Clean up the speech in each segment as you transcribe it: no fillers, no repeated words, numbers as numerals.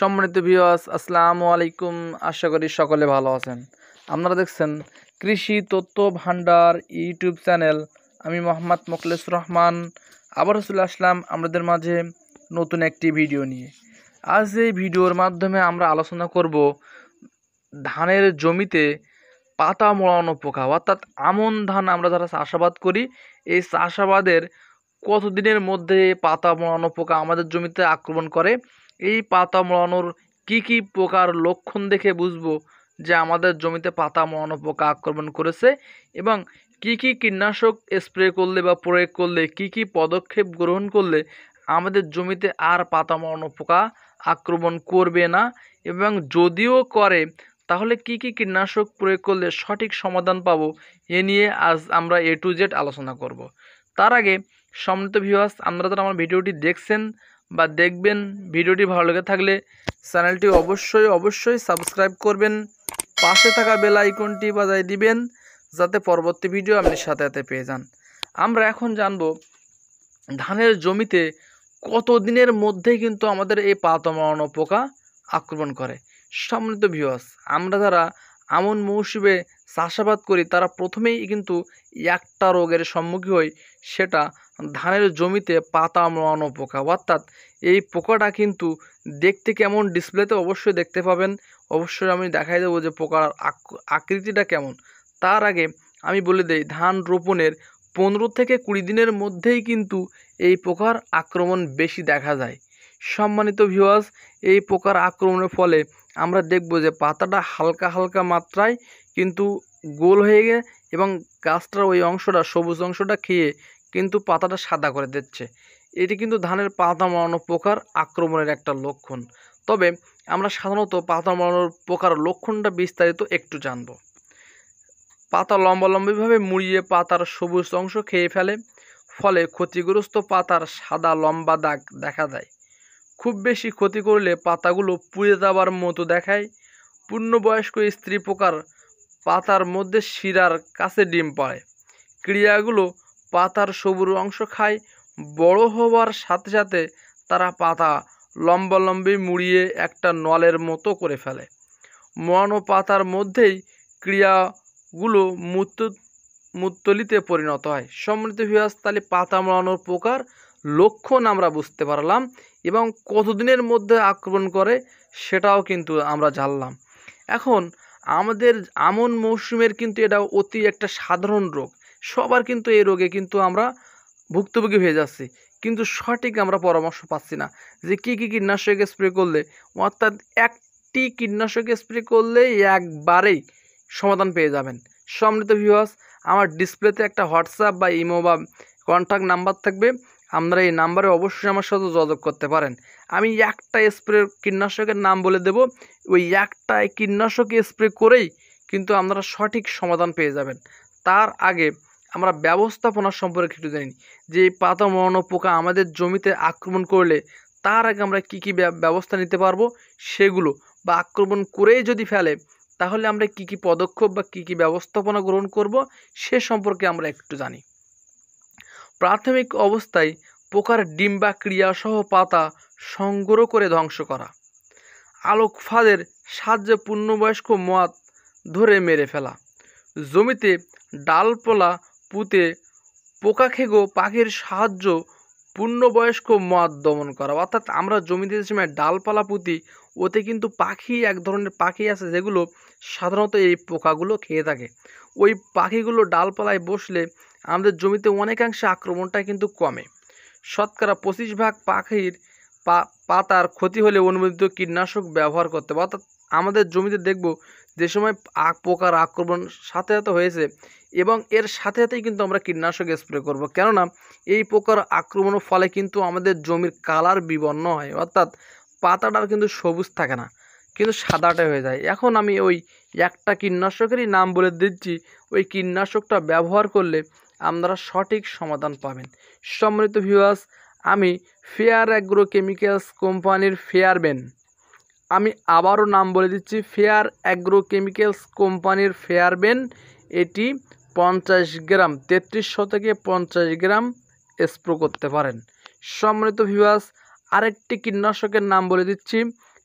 সম্মানিত ভিউয়ার্স, আসসালামু আলাইকুম। আশা করি সকলে ভালো আছেন। আপনারা দেখছেন কৃষি তথ্য ভান্ডার ইউটিউব চ্যানেল। আমি মোহাম্মদ মোখলেসুর রহমান আবারও চলে আসলাম আমাদের মাঝে নতুন একটি ভিডিও নিয়ে। আজ এই ভিডিওর মাধ্যমে আমরা আলোচনা করব ধানের জমিতে পাতা মোড়ানো পোকা, অর্থাৎ আমন ধান আমরা যারা চাষাবাদ করি, এই চাষাবাদের কতদিনের মধ্যে পাতা মোড়ানো পোকা আমাদের জমিতে আক্রমণ করে, এই পাতা মোড়ানোর কি পোকার লক্ষণ দেখে বুঝবো যে আমাদের জমিতে পাতা মোড়ানো পোকা আক্রমণ করেছে, এবং কি কীটনাশক স্প্রে করলে বা প্রয়োগ করলে কি পদক্ষেপ গ্রহণ করলে আমাদের জমিতে আর পাতা মোড়ানো পোকা আক্রমণ করবে না, এবং যদিও করে তাহলে কি কীটনাশক প্রয়োগ করলে সঠিক সমাধান পাবো, এ নিয়ে আজ আমরা A to Z আলোচনা করব। তার আগে সম্মানিত ভিউয়ার্স, আপনারা যারা আমার ভিডিওটি দেখছেন বা দেখবেন, ভিডিওটি ভালো লেগে থাকলে চ্যানেলটি অবশ্যই সাবস্ক্রাইব করবেন, পাশে থাকা বেল আইকনটি বাজায় দিবেন যাতে পরবর্তী ভিডিও আপনি সাথে পেয়ে যান। আমরা এখন জানব ধানের জমিতে কতদিনের মধ্যে কিন্তু আমাদের এই পাতা মোড়ানো পোকা আক্রমণ করে। সম্মানিত ভিউয়ার্স, আমরা যারা আমন মৌসুমে চাষাবাদ করি তারা প্রথমেই কিন্তু একটা রোগের সম্মুখীন হই, সেটা ধানের জমিতে পাতা মোড়ানো পোকা। অর্থাৎ এই পোকাটা কিন্তু দেখতে কেমন, ডিসপ্লেতে অবশ্যই দেখতে পাবেন, অবশ্যই আমি দেখাই দেবো যে পোকার আকৃতিটা কেমন। তার আগে আমি বলে দেই, ধান রোপণের 15 থেকে 20 দিনের মধ্যেই কিন্তু এই পোকার আক্রমণ বেশি দেখা যায়। সম্মানিত ভিউয়ার্স, এই পোকার আক্রমণের ফলে আমরা দেখব যে পাতাটা হালকা মাত্রায় কিন্তু গোল হয়ে গে এবং গাছটার ওই অংশটা, সবুজ অংশটা খেয়ে কিন্তু পাতাটা সাদা করে দিচ্ছে। এটি কিন্তু ধানের পাতা মোড়ানো পোকার আক্রমণের একটা লক্ষণ। তবে আমরা সাধারণত পাতা মোড়ানোর পোকার লক্ষণটা বিস্তারিত একটু জানব। পাতা লম্বাভাবে মুড়িয়ে পাতার সবুজ অংশ খেয়ে ফেলে, ফলে ক্ষতিগ্রস্ত পাতার সাদা লম্বা দাগ দেখা দেয়। খুব বেশি ক্ষতি করলে পাতাগুলো পুড়ে যাবার মতো দেখায়। পূর্ণবয়স্ক স্ত্রী পোকার পাতার মধ্যে শিরার কাছে ডিম পাড়ে। ক্রিয়াগুলো পাতার সবুজ অংশ খায়। বড় হওয়ার সাথে তারা পাতা লম্বালম্বি মুড়িয়ে একটা নলের মতো করে ফেলে। মোড়ানো পাতার মধ্যেই ক্রিয়াগুলো মূত্রথলিতে পরিণত হয়। সম্মানিত ভিউয়ার্স, তাহলে পাতা মোড়ানোর পোকার লক্ষণ আমরা বুঝতে পারলাম, এবং কতদিনের মধ্যে আক্রমণ করে সেটাও কিন্তু আমরা জানলাম। এখন আমাদের আমন মৌসুমের কিন্তু এটা অতি একটা সাধারণ রোগ, সবার কিন্তু এই রোগে কিন্তু আমরা ভুক্তভোগী হয়ে যাচ্ছি, কিন্তু সঠিক আমরা পরামর্শ পাচ্ছি না যে কি কীটনাশক স্প্রে করলে, অর্থাৎ একটি কীটনাশক স্প্রে করলে একবারেই সমাধান পেয়ে যাবেন। সম্মানিত ভিউয়ার্স, আমার ডিসপ্লেতে একটা হোয়াটসঅ্যাপ বা ইমো বা কন্ট্যাক্ট নাম্বার থাকবে, আপনারা এই নাম্বারে অবশ্যই আমার সাথে যোগাযোগ করতে পারেন। আমি একটা স্প্রে কীটনাশকের নাম বলে দেব, ওই একটা কীটনাশক স্প্রে করেই কিন্তু আপনারা সঠিক সমাধান পেয়ে যাবেন। তার আগে আমরা ব্যবস্থাপনা সম্পর্কে একটু জানি যে এই পাতা মোড়ানো পোকা আমাদের জমিতে আক্রমণ করলে তার আগে আমরা কি ব্যবস্থা নিতে পারবো সেগুলো, বা আক্রমণ করেই যদি ফেলে তাহলে আমরা কি পদক্ষেপ বা কি ব্যবস্থাপনা গ্রহণ করব সে সম্পর্কে আমরা একটু জানি। প্রাথমিক অবস্থায় পোকার ডিম বা ক্রিয়াসহ পাতা সংগ্রহ করে ধ্বংস করা, আলোক ফাঁদের সাহায্যে পূর্ণবয়স্ক মদ ধরে মেরে ফেলা, জমিতে ডালপালা পুঁতে পোকাখেগো পাখির সাহায্য পূর্ণবয়স্ক মদ দমন করা। অর্থাৎ আমরা জমিতে যে সময় ডালপালা পুঁতি, ওতে কিন্তু পাখি, এক ধরনের পাখি আছে যেগুলো সাধারণত এই পোকাগুলো খেয়ে থাকে। ওই পাখিগুলো ডালপালায় বসলে আমাদের জমিতে অনেকাংশে আক্রমণটা কিন্তু কমে। শতকরা 25% পাখির পাতার ক্ষতি হলে অনুমোদিত কীটনাশক ব্যবহার করতে হবে। অর্থাৎ আমাদের জমিতে দেখব যে সময় পোকার আক্রমণ সাথে হয়েছে, এবং এর সাথেই কিন্তু আমরা কীটনাশক স্প্রে করব, কেননা এই পোকার আক্রমণের ফলে কিন্তু আমাদের জমির কালার বিবর্ণ হয়, অর্থাৎ পাতাটার কিন্তু সবুজ থাকে না, কিন্তু সাদাটা হয়ে যায়। এখন আমি ওই একটা কীটনাশকেরই নাম বলে দিচ্ছি, ওই কীটনাশকটা ব্যবহার করলে আপনারা সঠিক সমাধান পাবেন। সম্মানিত ভিউয়ার্স, আমি ফেয়ার অ্যাগ্রো কেমিক্যালস কোম্পানির ফেয়ারবেন, আমি আবারও নাম বলে দিচ্ছি, ফেয়ার অ্যাগ্রো কেমিক্যালস কোম্পানির ফেয়ারবেন, এটি 50 গ্রাম 3300 থেকে 50 গ্রাম স্প্রে করতে পারেন। সম্মানিত ভিউয়ার্স, আরেকটি কীটনাশকের নাম বলে দিচ্ছি,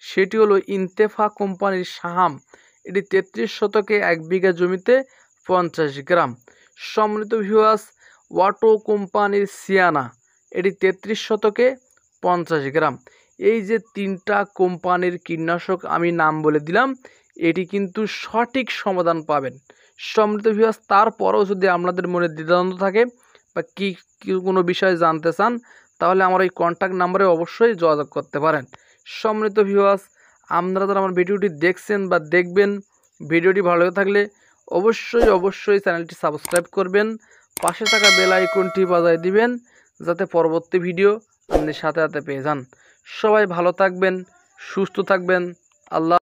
সেটি হলো ইন্তেফা কোম্পানির সাহাম, এটি 33 শতকে 1 বিঘা জমিতে 50 গ্রাম। সম্মানিত ভিউয়ার্স, ওয়াটো কোম্পানির সিয়ানা, এটি 33 শতকে 50 গ্রাম। এই যে 3টা কোম্পানির কীটনাশক আমি নাম বলে দিলাম, এটি কিন্তু সঠিক সমাধান পাবেন। সম্মানিত ভিউয়ার্স, তারপরেও যদি আপনাদের মনে দ্বিধাদ্বন্দ্ব থাকে বা কি কোনো বিষয়ে জানতে চান, তাহলে আমার এই কন্ট্যাক্ট নাম্বারে অবশ্যই যোগাযোগ করতে পারেন। সম্মানিত ভিউয়ার্স, আপনারা যারা আমার ভিডিওটি দেখছেন বা দেখবেন, ভিডিওটি ভালো লেগে থাকলে অবশ্যই চ্যানেলটি সাবস্ক্রাইব করবেন, পাশে থাকা বেল আইকনটি বাজায় দিবেন, যাতে পরবর্তী ভিডিও আপনি সাথে সাথে পেয়ে যান। সবাই ভালো থাকবেন, সুস্থ থাকবেন। আল্লাহ।